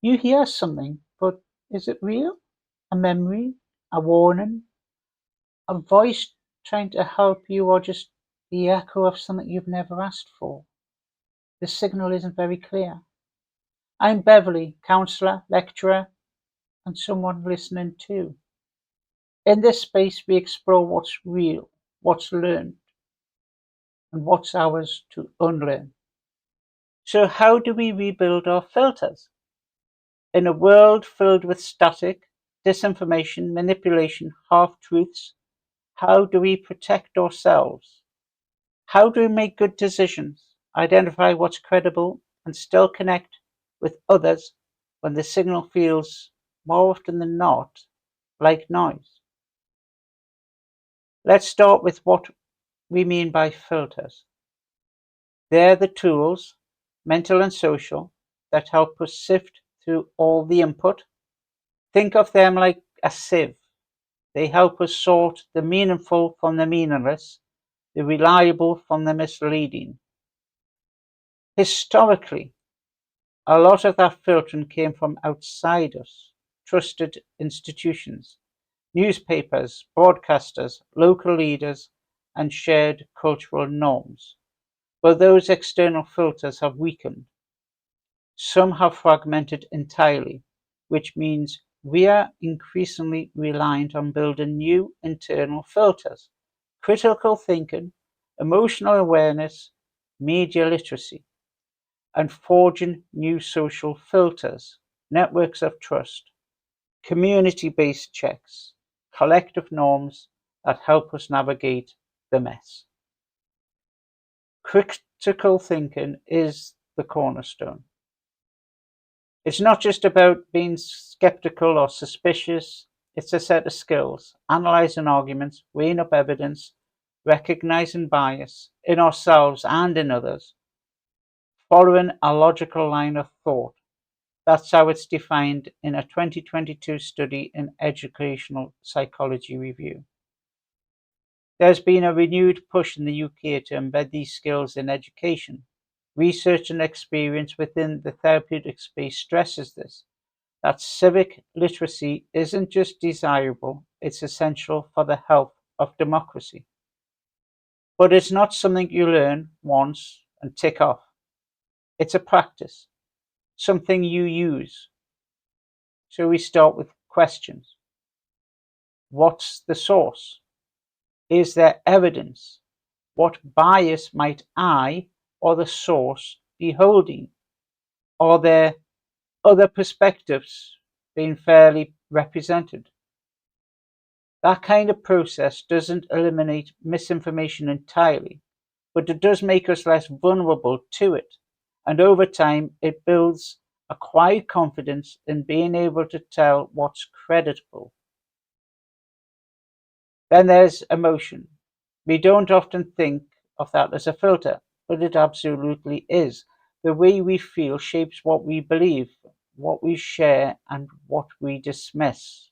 You hear something, but is it real? A memory? A warning? A voice trying to help you, or just the echo of something you've never asked for? The signal isn't very clear. I'm Beverly, counsellor, lecturer, and someone listening too. In this space, we explore what's real, what's learned, and what's ours to unlearn. So, how do we rebuild our filters? In a world filled with static, disinformation, manipulation, half-truths, how do we protect ourselves? How do we make good decisions, identify what's credible, and still connect with others when the signal feels, more often than not, like noise? Let's start with what we mean by filters. They're the tools, mental and social, that help us sift through all the input. Think of them like a sieve. They help us sort the meaningful from the meaningless, the reliable from the misleading. Historically, a lot of that filtering came from outside us, trusted institutions, newspapers, broadcasters, local leaders, and shared cultural norms. But those external filters have weakened. Some have fragmented entirely, which means we are increasingly reliant on building new internal filters: critical thinking, emotional awareness, media literacy, and forging new social filters, networks of trust, community-based checks, collective norms that help us navigate the mess. Critical thinking is the cornerstone. It's not just about being skeptical or suspicious, it's a set of skills: analysing arguments, weighing up evidence, recognising bias in ourselves and in others, following a logical line of thought. That's how it's defined in a 2022 study in Educational Psychology Review. There's been a renewed push in the UK to embed these skills in education. Research and experience within the therapeutic space stresses this, that civic literacy isn't just desirable, it's essential for the health of democracy. But it's not something you learn once and tick off. It's a practice, something you use. So we start with questions. What's the source? Is there evidence? What bias might I or the source be holding? Are there other perspectives being fairly represented? That kind of process doesn't eliminate misinformation entirely, but it does make us less vulnerable to it, and over time it builds a quiet confidence in being able to tell what's creditable. Then there's emotion. We don't often think of that as a filter, but it absolutely is. The way we feel shapes what we believe, what we share, and what we dismiss.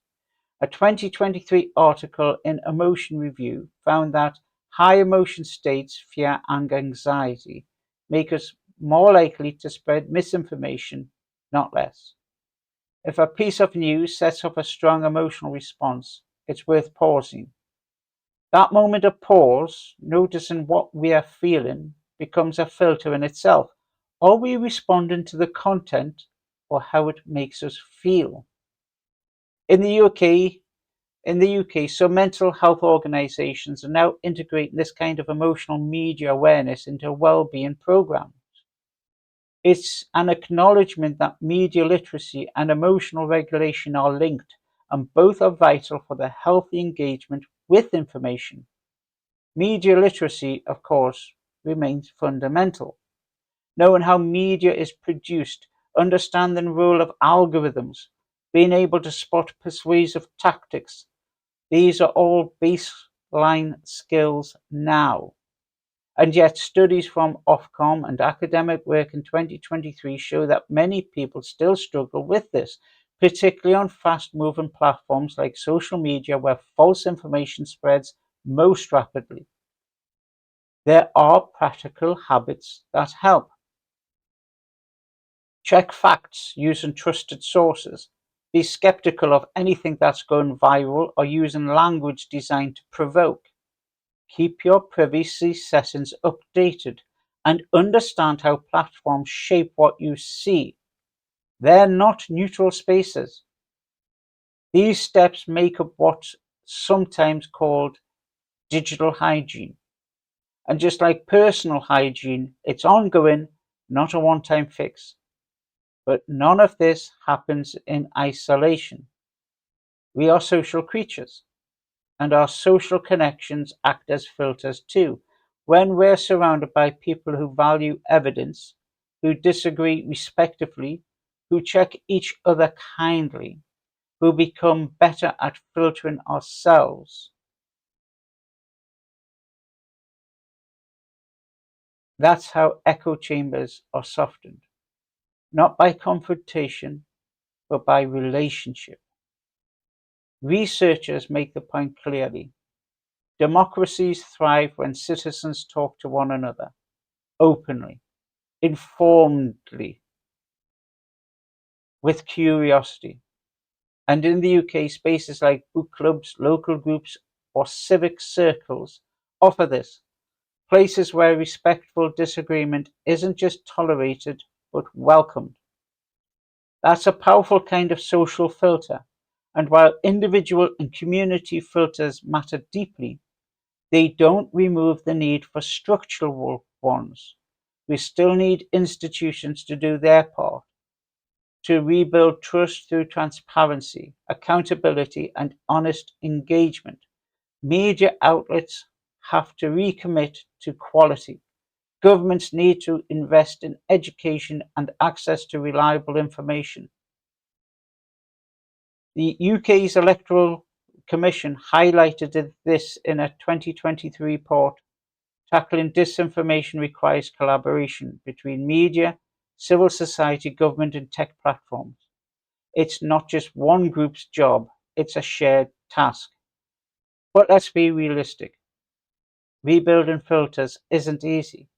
A 2023 article in Emotion Review found that high emotion states, fear and anxiety, make us more likely to spread misinformation, not less. If a piece of news sets off a strong emotional response, it's worth pausing. That moment of pause, noticing what we are feeling, becomes a filter in itself. Are we responding to the content or how it makes us feel? In the UK, some mental health organisations are now integrating this kind of emotional media awareness into well-being programs. It's an acknowledgement that media literacy and emotional regulation are linked, and both are vital for the healthy engagement with information. Media literacy, of course, remains fundamental. Knowing how media is produced, understanding the role of algorithms, being able to spot persuasive tactics, these are all baseline skills now. And yet studies from Ofcom and academic work in 2023 show that many people still struggle with this, particularly on fast-moving platforms like social media where false information spreads most rapidly. There are practical habits that help. Check facts using trusted sources. Be skeptical of anything that's going viral or using language designed to provoke. Keep your privacy settings updated and understand how platforms shape what you see. They're not neutral spaces. These steps make up what's sometimes called digital hygiene. And just like personal hygiene, it's ongoing, not a one-time fix. But none of this happens in isolation. We are social creatures, and our social connections act as filters too. When we're surrounded by people who value evidence, who disagree respectfully, who check each other kindly, who become better at filtering ourselves, that's how echo chambers are softened, not by confrontation, but by relationship. Researchers make the point clearly. Democracies thrive when citizens talk to one another openly, informedly, with curiosity. And in the UK, spaces like book clubs, local groups, or civic circles offer this. Places where respectful disagreement isn't just tolerated, but welcomed. That's a powerful kind of social filter. And while individual and community filters matter deeply, they don't remove the need for structural ones. We still need institutions to do their part, to rebuild trust through transparency, accountability, and honest engagement. Media outlets have to recommit to quality. Governments need to invest in education and access to reliable information. The UK's Electoral Commission highlighted this in a 2023 report. Tackling disinformation requires collaboration between media, civil society, government, and tech platforms. It's not just one group's job, it's a shared task. But let's be realistic. Rebuilding filters isn't easy.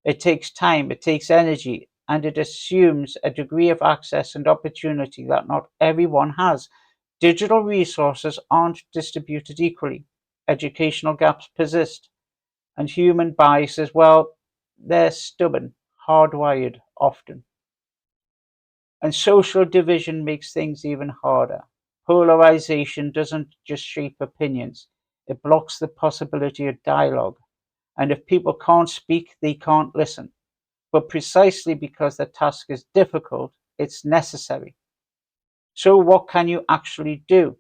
It takes time, it takes energy, and it assumes a degree of access and opportunity that not everyone has. Digital resources aren't distributed equally. Educational gaps persist. And human biases, well, they're stubborn, hardwired often. And social division makes things even harder. Polarization doesn't just shape opinions, it blocks the possibility of dialogue. And if people can't speak, they can't listen. But precisely because the task is difficult, it's necessary. So, what can you actually do?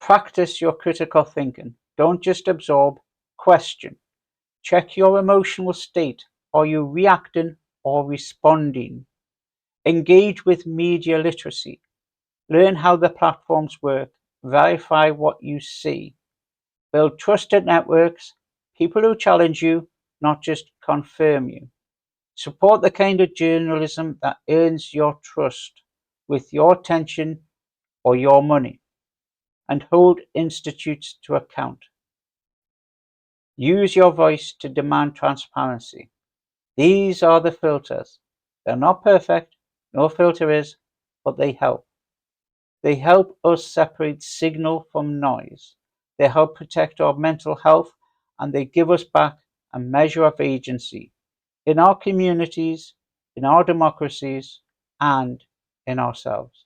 Practice your critical thinking. Don't just absorb, question. Check your emotional state. Are you reacting or responding? Engage with media literacy. Learn how the platforms work. Verify what you see. Build trusted networks, people who challenge you, not just confirm you. Support the kind of journalism that earns your trust with your attention or your money, and hold institutes to account. Use your voice to demand transparency. These are the filters. They're not perfect, no filter is, but they help. They help us separate signal from noise. They help protect our mental health, and they give us back a measure of agency in our communities, in our democracies, and in ourselves.